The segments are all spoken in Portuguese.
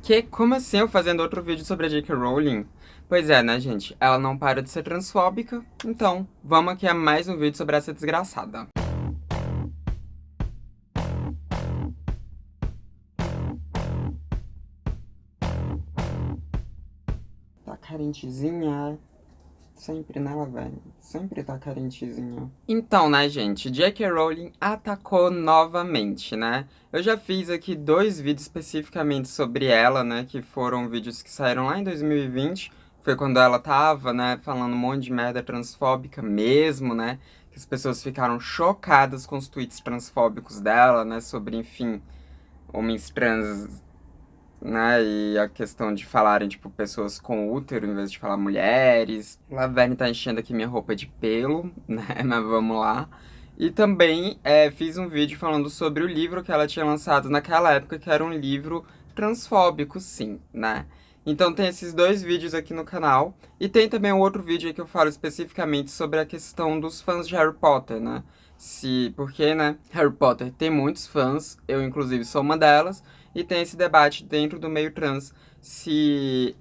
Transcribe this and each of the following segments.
Que? Como assim eu fazendo outro vídeo sobre a J.K. Rowling? Pois é, né, gente? Ela não para de ser transfóbica, então vamos aqui a mais um vídeo sobre essa desgraçada. Tá carentezinha? Sempre nela, velho. Sempre tá carentezinha. Então, né, gente? J.K. Rowling atacou novamente, né? Eu já fiz aqui dois vídeos especificamente sobre ela, né? Que foram vídeos que saíram lá em 2020. Foi quando ela tava, né, falando um monte de merda transfóbica mesmo, né? Que as pessoas ficaram chocadas com os tweets transfóbicos dela, né? Sobre, enfim, homens trans, né? E a questão de falarem, tipo, pessoas com útero em vez de falar mulheres. Laverne tá enchendo aqui minha roupa de pelo, né? Mas vamos lá. E também fiz um vídeo falando sobre o livro que ela tinha lançado naquela época, que era um livro transfóbico, sim, né? Então tem esses dois vídeos aqui no canal. E tem também um outro vídeo aí que eu falo especificamente sobre a questão dos fãs de Harry Potter, né? Porque, né? Harry Potter tem muitos fãs, eu inclusive sou uma delas. E tem esse debate dentro do meio trans se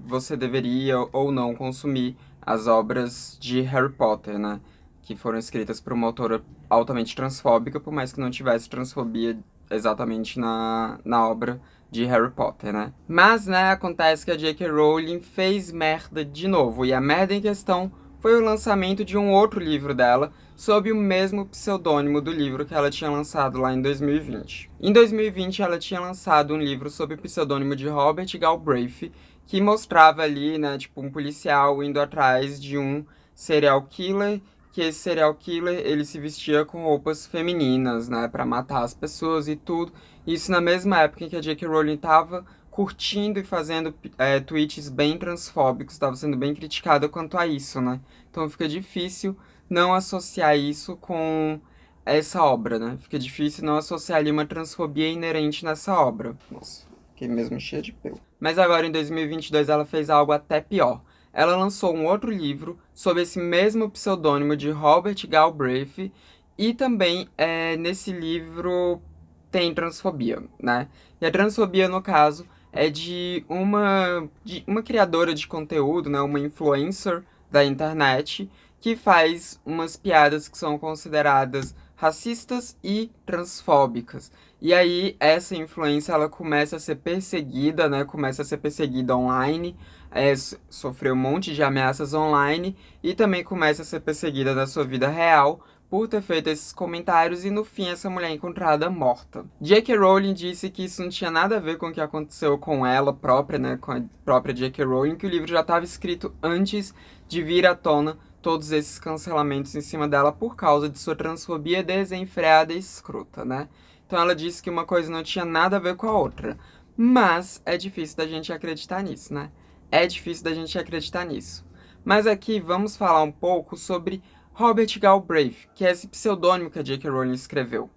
você deveria ou não consumir as obras de Harry Potter, né? Que foram escritas por uma autora altamente transfóbica, por mais que não tivesse transfobia exatamente na obra de Harry Potter, né? Mas, né, acontece que a J.K. Rowling fez merda de novo, e a merda em questão foi o lançamento de um outro livro dela, sob o mesmo pseudônimo do livro que ela tinha lançado lá em 2020. Em 2020, ela tinha lançado um livro sob o pseudônimo de Robert Galbraith, que mostrava ali, né, tipo, um policial indo atrás de um serial killer, que esse serial killer, ele se vestia com roupas femininas, né, pra matar as pessoas e tudo. Isso na mesma época em que a J.K. Rowling tava curtindo e fazendo tweets bem transfóbicos, estava sendo bem criticada quanto a isso, né? Então fica difícil não associar isso com essa obra, né? Fica difícil não associar ali uma transfobia inerente nessa obra. Nossa, fiquei mesmo cheia de pelo. Mas agora, em 2022, ela fez algo até pior. Ela lançou um outro livro sob esse mesmo pseudônimo de Robert Galbraith, e também nesse livro tem transfobia, né? E a transfobia, no caso, é de uma criadora de conteúdo, né? Uma influencer da internet, que faz umas piadas que são consideradas racistas e transfóbicas. E aí, essa influência, ela começa a ser perseguida, né? Começa a ser perseguida online, sofreu um monte de ameaças online, e também começa a ser perseguida na sua vida real, por ter feito esses comentários, e no fim essa mulher é encontrada morta. J.K. Rowling disse que isso não tinha nada a ver com o que aconteceu com ela própria, né, com a própria J.K. Rowling, que o livro já estava escrito antes de vir à tona todos esses cancelamentos em cima dela por causa de sua transfobia desenfreada e escrota, né? Então ela disse que uma coisa não tinha nada a ver com a outra. Mas é difícil da gente acreditar nisso, né? É difícil da gente acreditar nisso. Mas aqui vamos falar um pouco sobre Robert Galbraith, que é esse pseudônimo que a J.K. Rowling escreveu.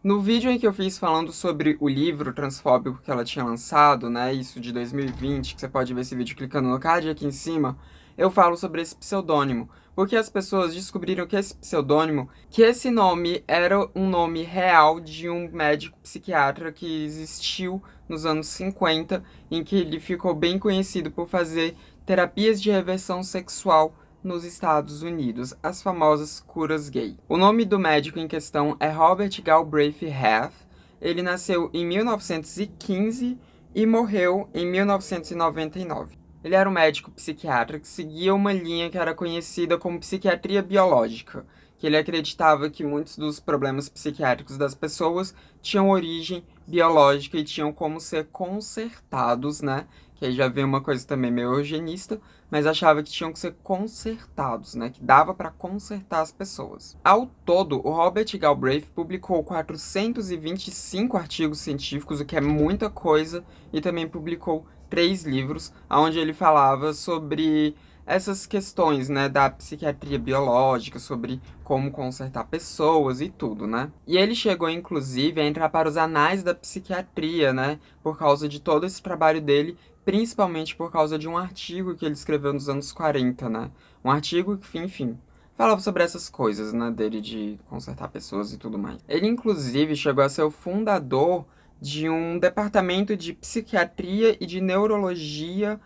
No vídeo em que eu fiz falando sobre o livro transfóbico que ela tinha lançado, né, isso de 2020, que você pode ver esse vídeo clicando no card aqui em cima, eu falo sobre esse pseudônimo, porque as pessoas descobriram que esse nome era um nome real de um médico psiquiatra que existiu nos anos 50, em que ele ficou bem conhecido por fazer terapias de reversão sexual nos Estados Unidos, as famosas curas gay. O nome do médico em questão é Robert Galbraith Heath. Ele nasceu em 1915 e morreu em 1999. Ele era um médico psiquiatra que seguia uma linha que era conhecida como psiquiatria biológica, que ele acreditava que muitos dos problemas psiquiátricos das pessoas tinham origem biológica e tinham como ser consertados, né? Que aí já vem uma coisa também meio eugenista, mas achava que tinham que ser consertados, né? Que dava para consertar as pessoas. Ao todo, o Robert Galbraith publicou 425 artigos científicos, o que é muita coisa, e também publicou 3 livros, onde ele falava sobre essas questões, né, da psiquiatria biológica, sobre como consertar pessoas e tudo, né? E ele chegou, inclusive, a entrar para os anais da psiquiatria, né, por causa de todo esse trabalho dele, principalmente por causa de um artigo que ele escreveu nos anos 40, né? Um artigo que, enfim, falava sobre essas coisas, né, dele de consertar pessoas e tudo mais. Ele, inclusive, chegou a ser o fundador de um departamento de psiquiatria e de neurologia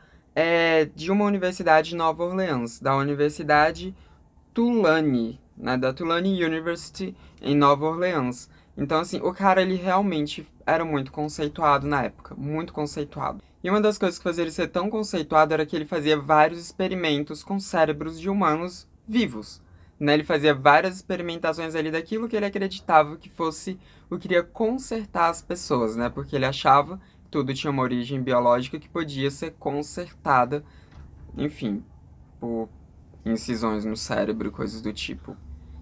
de uma universidade de Nova Orleans, da Universidade Tulane, né, da Tulane University em Nova Orleans. Então, assim, o cara, ele realmente era muito conceituado na época, muito conceituado. E uma das coisas que fazia ele ser tão conceituado era que ele fazia vários experimentos com cérebros de humanos vivos, né? Ele fazia várias experimentações ali daquilo que ele acreditava que fosse o que iria consertar as pessoas, né? Porque ele achava que tudo tinha uma origem biológica que podia ser consertada, enfim, por incisões no cérebro, coisas do tipo.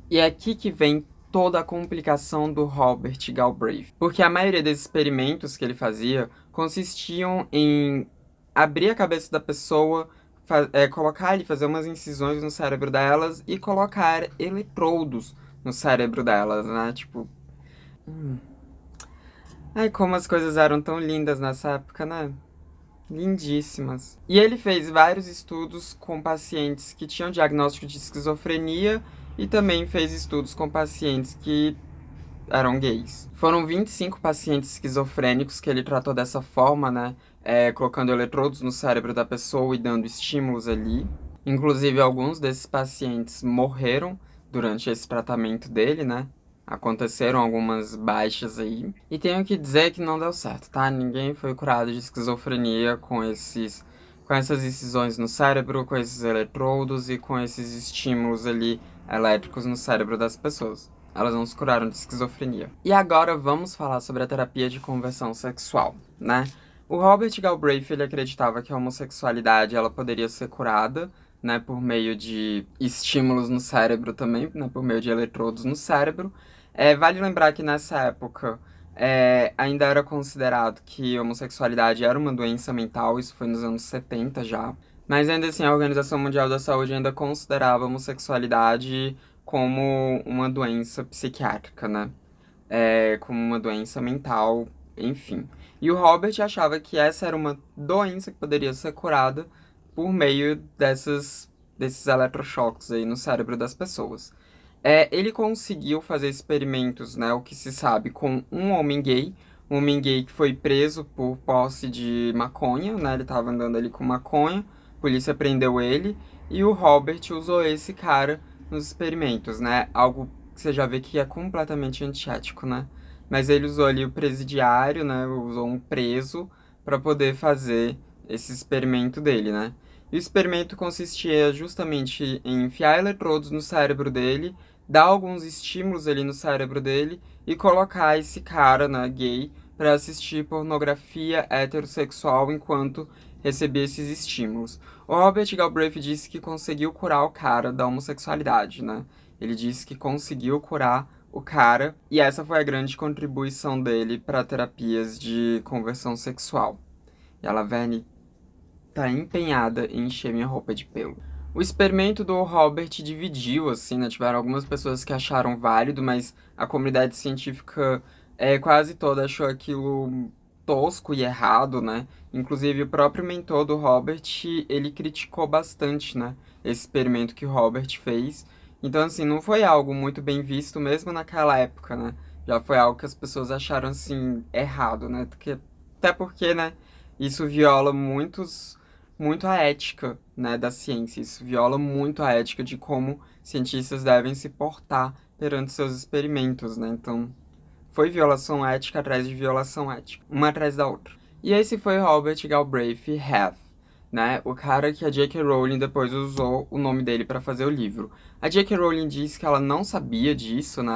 E é aqui que vem toda a complicação do Robert Galbraith, porque a maioria desses experimentos que ele fazia consistiam em abrir a cabeça da pessoa, colocar ali, fazer umas incisões no cérebro delas e colocar eletrodos no cérebro delas, né? Tipo. Ai, como as coisas eram tão lindas nessa época, né? Lindíssimas. E ele fez vários estudos com pacientes que tinham diagnóstico de esquizofrenia e também fez estudos com pacientes que eram gays. Foram 25 pacientes esquizofrênicos que ele tratou dessa forma, né? Colocando eletrodos no cérebro da pessoa e dando estímulos ali. Inclusive, alguns desses pacientes morreram durante esse tratamento dele, né? Aconteceram algumas baixas aí. E tenho que dizer que não deu certo, tá? Ninguém foi curado de esquizofrenia com essas incisões no cérebro, com esses eletrodos e com esses estímulos ali elétricos no cérebro das pessoas. Elas não se curaram de esquizofrenia. E agora vamos falar sobre a terapia de conversão sexual, né? O Robert Galbraith, ele acreditava que a homossexualidade ela poderia ser curada, né, por meio de estímulos no cérebro também, né, por meio de eletrodos no cérebro. Vale lembrar que nessa época ainda era considerado que a homossexualidade era uma doença mental, isso foi nos anos 70 já. Mas ainda assim, a Organização Mundial da Saúde ainda considerava a homossexualidade como uma doença psiquiátrica, né? Como uma doença mental, enfim. E o Robert achava que essa era uma doença que poderia ser curada por meio desses eletrochoques aí no cérebro das pessoas. Ele conseguiu fazer experimentos, né, o que se sabe, com um homem gay que foi preso por posse de maconha, né, ele estava andando ali com maconha, a polícia prendeu ele, e o Robert usou esse cara nos experimentos, né, algo que você já vê que é completamente antiético, né, mas ele usou ali o presidiário, né, usou um preso para poder fazer esse experimento dele, né. E o experimento consistia justamente em enfiar eletrodos no cérebro dele, dar alguns estímulos ali no cérebro dele e colocar esse cara, né, gay, para assistir pornografia heterossexual enquanto recebia esses estímulos. O Robert Galbraith disse que conseguiu curar o cara da homossexualidade, né? Ele disse que conseguiu curar o cara e essa foi a grande contribuição dele para terapias de conversão sexual. E a Laverne tá empenhada em encher minha roupa de pelo. O experimento do Robert dividiu, assim, né? Tiveram algumas pessoas que acharam válido, mas a comunidade científica quase toda achou aquilo tosco e errado, né? Inclusive o próprio mentor do Robert, ele criticou bastante, né? Esse experimento que o Robert fez. Então, assim, não foi algo muito bem visto mesmo naquela época, né? Já foi algo que as pessoas acharam, assim, errado, né? Até porque, né? Isso viola muito a ética, né, da ciência. Isso viola muito a ética de como cientistas devem se portar perante seus experimentos, né? Então, foi violação ética atrás de violação ética, uma atrás da outra. E esse foi Robert Galbraith Heath, né? O cara que a J.K. Rowling depois usou o nome dele para fazer o livro. A J.K. Rowling disse que ela não sabia disso, né?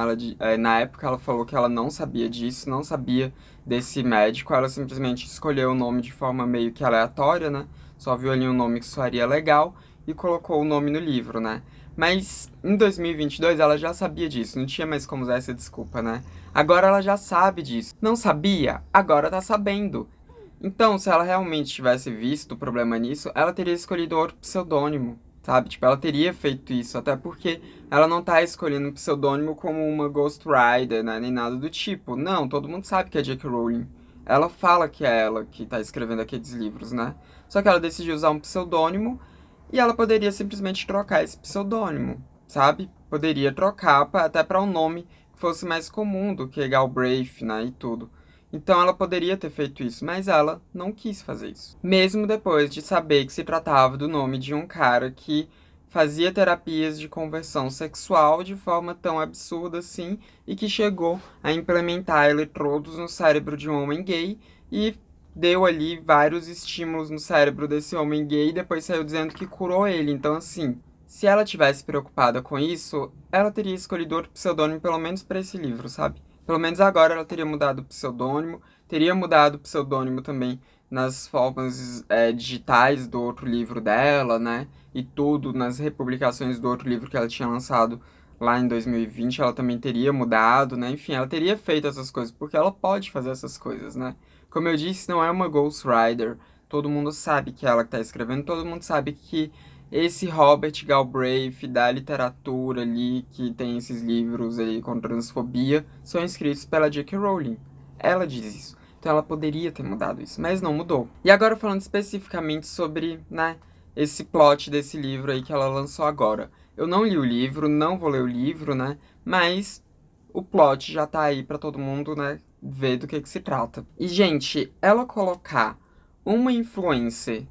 Na época ela falou que ela não sabia disso, não sabia desse médico, ela simplesmente escolheu o nome de forma meio que aleatória, né? Só viu ali um nome que soaria legal e colocou o nome no livro, né? Mas em 2022 ela já sabia disso, não tinha mais como usar essa desculpa, né? Agora ela já sabe disso. Não sabia? Agora tá sabendo. Então, se ela realmente tivesse visto o problema nisso, ela teria escolhido outro pseudônimo, sabe? Tipo, ela teria feito isso, até porque ela não tá escolhendo um pseudônimo como uma Ghostwriter, né? Nem nada do tipo. Não, todo mundo sabe que é J.K. Rowling. Ela fala que é ela que tá escrevendo aqueles livros, né? Só que ela decidiu usar um pseudônimo e ela poderia simplesmente trocar esse pseudônimo, sabe? Poderia trocar até para um nome que fosse mais comum do que Galbraith, né? E tudo. Então ela poderia ter feito isso, mas ela não quis fazer isso. Mesmo depois de saber que se tratava do nome de um cara que fazia terapias de conversão sexual de forma tão absurda assim e que chegou a implementar eletrodos no cérebro de um homem gay e deu ali vários estímulos no cérebro desse homem gay e depois saiu dizendo que curou ele. Então, assim, se ela tivesse preocupada com isso, ela teria escolhido outro pseudônimo, pelo menos para esse livro, sabe? Pelo menos agora ela teria mudado o pseudônimo, teria mudado o pseudônimo também nas formas digitais do outro livro dela, né? E tudo, nas republicações do outro livro que ela tinha lançado lá em 2020, ela também teria mudado, né? Enfim, ela teria feito essas coisas, porque ela pode fazer essas coisas, né? Como eu disse, não é uma ghostwriter. Todo mundo sabe que é ela que tá escrevendo, todo mundo sabe que esse Robert Galbraith da literatura ali, que tem esses livros ali com transfobia, são escritos pela J.K. Rowling. Ela diz isso. Então ela poderia ter mudado isso, mas não mudou. E agora falando especificamente sobre, né, esse plot desse livro aí que ela lançou agora. Eu não li o livro, não vou ler o livro, né, mas o plot já tá aí pra todo mundo, né, ver do que se trata. E, gente, ela colocar uma influencer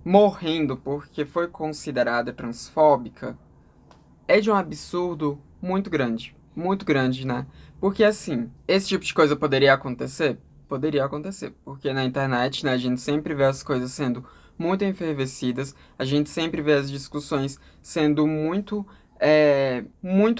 morrendo porque foi considerada transfóbica é de um absurdo muito grande. Muito grande, né? Porque, assim, esse tipo de coisa poderia acontecer? Poderia acontecer. Porque na internet, né, a gente sempre vê as coisas sendo muito enfervescidas, a gente sempre vê as discussões sendo muito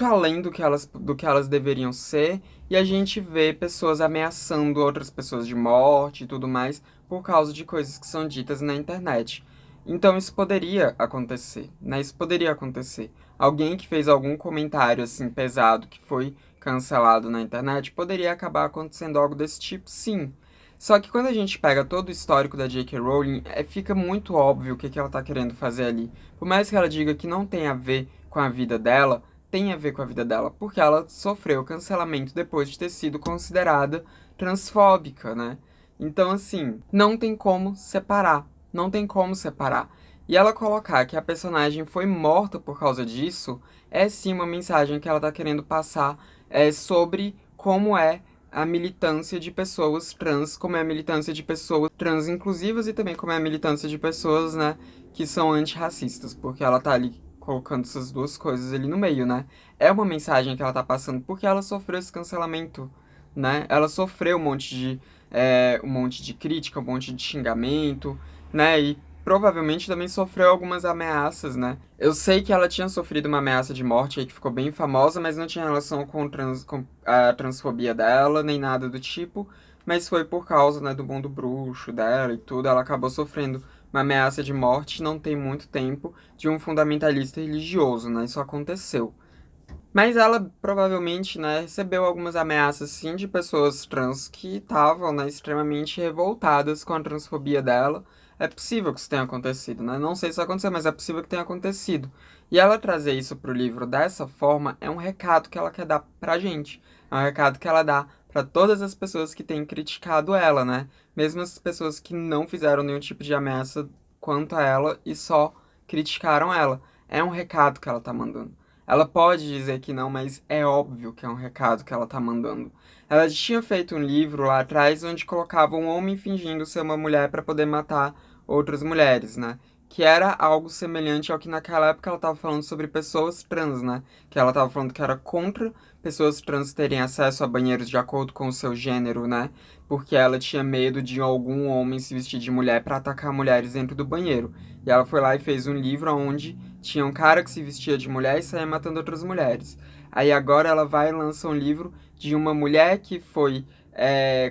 além do que elas deveriam ser, e a gente vê pessoas ameaçando outras pessoas de morte e tudo mais por causa de coisas que são ditas na internet. Então isso poderia acontecer, né? Isso poderia acontecer. Alguém que fez algum comentário assim pesado que foi cancelado na internet, poderia acabar acontecendo algo desse tipo, sim. Só que quando a gente pega todo o histórico da J.K. Rowling, fica muito óbvio o que ela tá querendo fazer ali. Por mais que ela diga que não tem a ver com a vida dela, tem a ver com a vida dela, porque ela sofreu cancelamento depois de ter sido considerada transfóbica, né? Então, assim, não tem como separar. Não tem como separar. E ela colocar que a personagem foi morta por causa disso é sim uma mensagem que ela tá querendo passar sobre como é a militância de pessoas trans, como é a militância de pessoas trans inclusivas e também como é a militância de pessoas, né, que são antirracistas, porque ela tá ali colocando essas duas coisas ali no meio, né? É uma mensagem que ela tá passando porque ela sofreu esse cancelamento, né? Ela sofreu um monte de crítica, um monte de xingamento, né? E provavelmente também sofreu algumas ameaças, né? Eu sei que ela tinha sofrido uma ameaça de morte aí que ficou bem famosa, mas não tinha relação com a transfobia dela, nem nada do tipo. Mas foi por causa, né, do mundo bruxo dela e tudo. Ela acabou sofrendo uma ameaça de morte não tem muito tempo de um fundamentalista religioso, né? Isso aconteceu. Mas ela provavelmente, né, recebeu algumas ameaças, sim, de pessoas trans que estavam, né, extremamente revoltadas com a transfobia dela. É possível que isso tenha acontecido, né? Não sei se aconteceu, mas é possível que tenha acontecido. E ela trazer isso pro livro dessa forma é um recado que ela quer dar pra gente. É um recado que ela dá pra todas as pessoas que têm criticado ela, né? Mesmo as pessoas que não fizeram nenhum tipo de ameaça quanto a ela e só criticaram ela. É um recado que ela tá mandando. Ela pode dizer que não, mas é óbvio que é um recado que ela tá mandando. Ela tinha feito um livro lá atrás onde colocava um homem fingindo ser uma mulher para poder matar outras mulheres, né? Que era algo semelhante ao que naquela época ela tava falando sobre pessoas trans, né? Que ela tava falando que era contra pessoas trans terem acesso a banheiros de acordo com o seu gênero, né? Porque ela tinha medo de algum homem se vestir de mulher para atacar mulheres dentro do banheiro. E ela foi lá e fez um livro onde tinha um cara que se vestia de mulher e saía matando outras mulheres. Aí agora ela vai e lança um livro de uma mulher que foi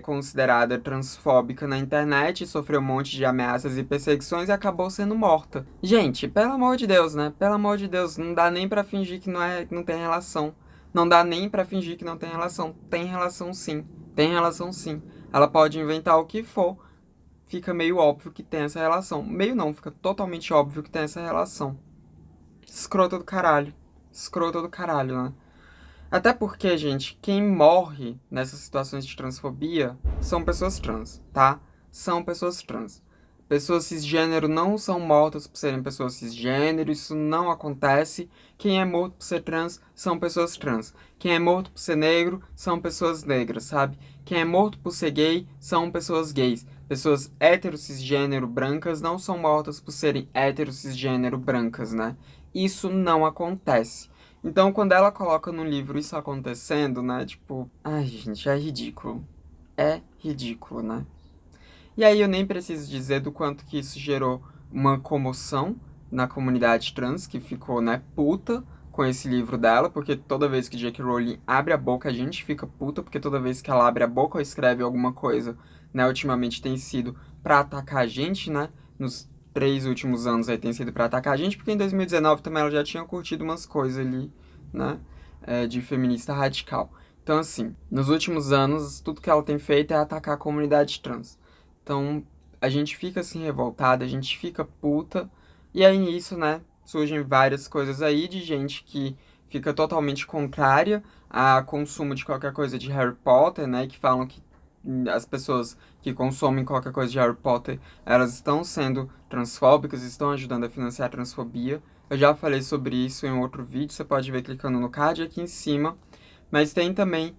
considerada transfóbica na internet, sofreu um monte de ameaças e perseguições e acabou sendo morta. Gente, pelo amor de Deus, né? Pelo amor de Deus, não dá nem pra fingir que não tem relação. Não dá nem pra fingir que não tem relação. Tem relação sim. Tem relação sim. Ela pode inventar o que for, fica meio óbvio que tem essa relação. Meio não, fica totalmente óbvio que tem essa relação. Escrota do caralho. Escrota do caralho, né? Até porque, gente, quem morre nessas situações de transfobia são pessoas trans, tá? São pessoas trans. Pessoas cisgênero não são mortas por serem pessoas cisgênero, isso não acontece. Quem é morto por ser trans são pessoas trans. Quem é morto por ser negro são pessoas negras, sabe? Quem é morto por ser gay são pessoas gays. Pessoas hétero cisgênero brancas não são mortas por serem hétero cisgênero brancas, né? Isso não acontece. Então, quando ela coloca no livro isso acontecendo, né? Tipo, ai, gente, é ridículo. É ridículo, né? E aí eu nem preciso dizer do quanto que isso gerou uma comoção na comunidade trans, que ficou, né, puta com esse livro dela, porque toda vez que J.K. Rowling abre a boca, a gente fica puta, porque toda vez que ela abre a boca ou escreve alguma coisa, né, ultimamente tem sido pra atacar a gente, né, nos 3 últimos anos aí tem sido pra atacar a gente, porque em 2019 também ela já tinha curtido umas coisas ali, né, de feminista radical. Então, assim, nos últimos anos, tudo que ela tem feito é atacar a comunidade trans. Então, a gente fica assim revoltada, a gente fica puta, e aí nisso, né, surgem várias coisas aí de gente que fica totalmente contrária a consumo de qualquer coisa de Harry Potter, né, que falam que as pessoas que consomem qualquer coisa de Harry Potter, elas estão sendo transfóbicas, estão ajudando a financiar a transfobia. Eu já falei sobre isso em outro vídeo, você pode ver clicando no card aqui em cima. Mas tem também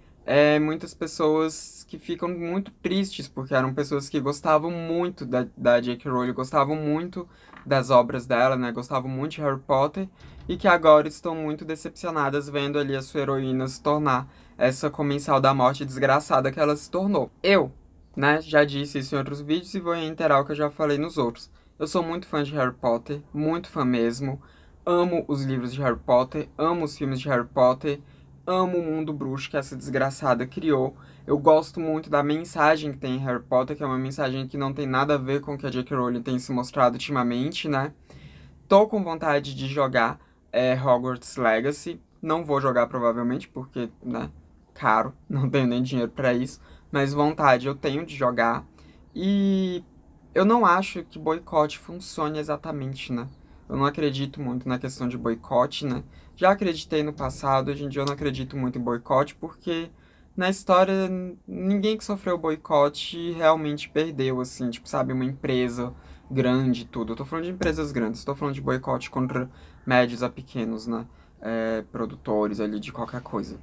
muitas pessoas que ficam muito tristes, porque eram pessoas que gostavam muito da J.K. Rowling, gostavam muito das obras dela, né? Gostavam muito de Harry Potter, e que agora estão muito decepcionadas vendo ali a sua heroína se tornar essa comensal da morte desgraçada que ela se tornou. Eu, né, já disse isso em outros vídeos e vou reiterar o que eu já falei nos outros. Eu sou muito fã de Harry Potter, muito fã mesmo. Amo os livros de Harry Potter, amo os filmes de Harry Potter, amo o mundo bruxo que essa desgraçada criou. Eu gosto muito da mensagem que tem em Harry Potter, que é uma mensagem que não tem nada a ver com o que a J.K. Rowling tem se mostrado ultimamente, né? Tô com vontade de jogar Hogwarts Legacy. Não vou jogar provavelmente, porque, né, caro, não tenho nem dinheiro pra isso. Mas vontade eu tenho de jogar. E eu não acho que boicote funcione exatamente, né? Eu não acredito muito na questão de boicote, né? Já acreditei no passado, hoje em dia eu não acredito muito em boicote, porque na história ninguém que sofreu boicote realmente perdeu, assim, tipo, sabe, uma empresa grande e tudo. Eu tô falando de empresas grandes, tô falando de boicote contra médios a pequenos, né? Produtores ali de qualquer coisa.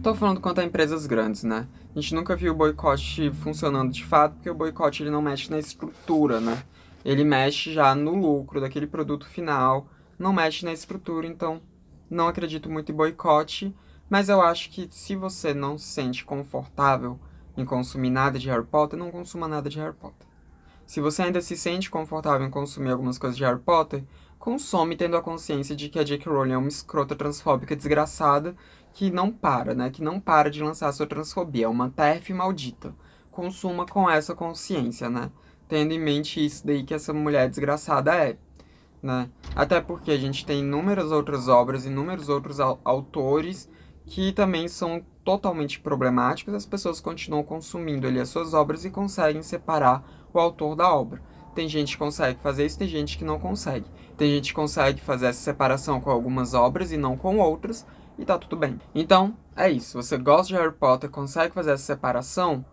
Tô falando quanto a empresas grandes, né? A gente nunca viu o boicote funcionando de fato, porque o boicote ele não mexe na estrutura, né? Ele mexe já no lucro daquele produto final, não mexe na estrutura, então não acredito muito em boicote, mas eu acho que se você não se sente confortável em consumir nada de Harry Potter, não consuma nada de Harry Potter. Se você ainda se sente confortável em consumir algumas coisas de Harry Potter, consome tendo a consciência de que a J.K. Rowling é uma escrota transfóbica desgraçada que não para, né? Que não para de lançar sua transfobia. É uma TERF maldita. Consuma com essa consciência, né? Tendo em mente isso daí que essa mulher desgraçada é, né? Até porque a gente tem inúmeras outras obras, inúmeros outros autores que também são totalmente problemáticos, as pessoas continuam consumindo ali as suas obras e conseguem separar o autor da obra. Tem gente que consegue fazer isso, tem gente que não consegue. Tem gente que consegue fazer essa separação com algumas obras e não com outras, e tá tudo bem. Então, é isso. Você gosta de Harry Potter, consegue fazer essa separação?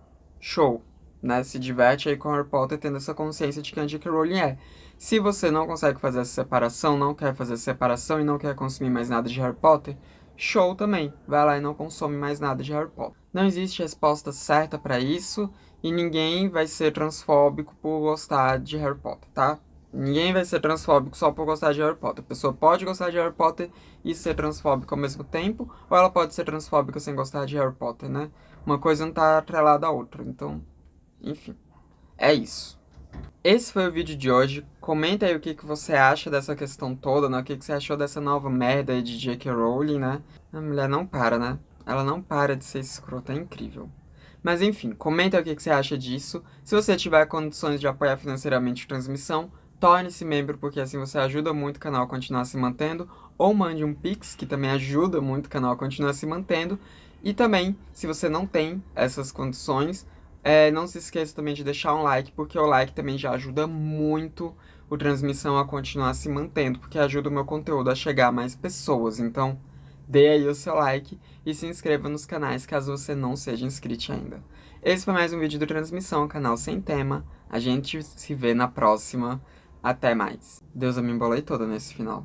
Show! Né? Se diverte aí com Harry Potter tendo essa consciência de quem a J.K. Rowling é. Se você não consegue fazer essa separação, não quer fazer essa separação e não quer consumir mais nada de Harry Potter, show também. Vai lá e não consome mais nada de Harry Potter. Não existe resposta certa pra isso e ninguém vai ser transfóbico por gostar de Harry Potter, tá? Ninguém vai ser transfóbico só por gostar de Harry Potter. A pessoa pode gostar de Harry Potter e ser transfóbica ao mesmo tempo, ou ela pode ser transfóbica sem gostar de Harry Potter, né? Uma coisa não tá atrelada à outra. Então, enfim, é isso. Esse foi o vídeo de hoje. Comenta aí o que você acha dessa questão toda, né? O que você achou dessa nova merda aí de J.K. Rowling, né? A mulher não para, né? Ela não para de ser escrota, é incrível. Mas enfim, comenta aí o que você acha disso. Se você tiver condições de apoiar financeiramente a transmissão, torne-se membro, porque assim você ajuda muito o canal a continuar se mantendo. Ou mande um Pix, que também ajuda muito o canal a continuar se mantendo. E também, se você não tem essas condições, não se esqueça também de deixar um like, porque o like também já ajuda muito o Transmissão a continuar se mantendo, porque ajuda o meu conteúdo a chegar a mais pessoas. Então, dê aí o seu like e se inscreva nos canais caso você não seja inscrito ainda. Esse foi mais um vídeo do Transmissão, canal sem tema. A gente se vê na próxima. Até mais. Deus, eu me embolei toda nesse final.